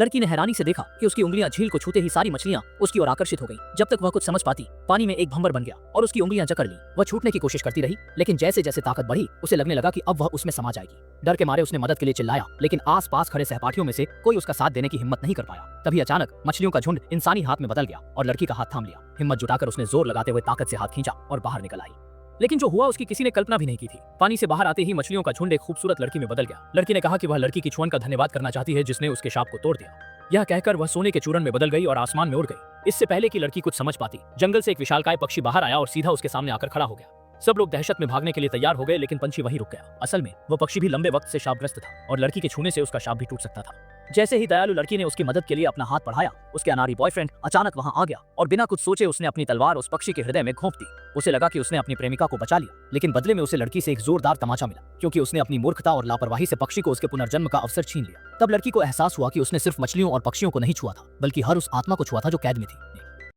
लड़की ने हैरानी से देखा कि उसकी उंगलियां झील को छूते ही सारी मछलियां उसकी ओर आकर्षित हो गईं। जब तक वह कुछ समझ पाती, पानी में एक भंवर बन गया और उसकी उंगलियां जकड़ ली। वह छूटने की कोशिश करती रही, लेकिन जैसे जैसे ताकत बढ़ी उसे लगने लगा कि अब वह उसमें समा जाएगी। डर के मारे उसने मदद के लिए चिल्लाया, लेकिन आसपास खड़े सहपाठियों में से कोई उसका साथ देने की हिम्मत नहीं कर पाया। तभी अचानक मछलियों का झुंड इंसानी हाथ में बदल गया और लड़की का हाथ थाम लिया। हिम्मत जुटाकर उसने जोर लगाते हुए ताकत से हाथ खींचा और बाहर निकल आई। लेकिन जो हुआ उसकी किसी ने कल्पना भी नहीं की थी। पानी से बाहर आते ही मछलियों का झुंड एक खूबसूरत लड़की में बदल गया। लड़की ने कहा कि वह लड़की की छुअन का धन्यवाद करना चाहती है जिसने उसके शाप को तोड़ दिया। यह कहकर वह सोने के चूरन में बदल गई और आसमान में उड़ गई। इससे पहले कि लड़की कुछ समझ पाती, जंगल से एक विशालकाय पक्षी बाहर आया और सीधा उसके सामने आकर खड़ा हो गया। सब लोग दहशत में भागने के लिए तैयार हो गए, लेकिन पंछी वहीं रुक गया। असल में वह पक्षी भी लंबे वक्त से शापग्रस्त था और लड़की के छूने से उसका शाप भी टूट सकता था। जैसे ही दयालु लड़की ने उसकी मदद के लिए अपना हाथ बढ़ाया, उसके अनाड़ी बॉयफ्रेंड अचानक वहां आ गया और बिना कुछ सोचे उसने अपनी तलवार उस पक्षी के हृदय में घोंप दी। उसे लगा कि उसने अपनी प्रेमिका को बचा लिया, लेकिन बदले में उसे लड़की से एक जोरदार तमाचा मिला, क्योंकि उसने अपनी मूर्खता और लापरवाही से पक्षी को उसके पुनर्जन्म का अवसर छीन लिया। तब लड़की को एहसास हुआ कि उसने सिर्फ मछलियों और पक्षियों को नहीं छुआ था, बल्कि हर उस आत्मा को छुआ था जो कैद में थी।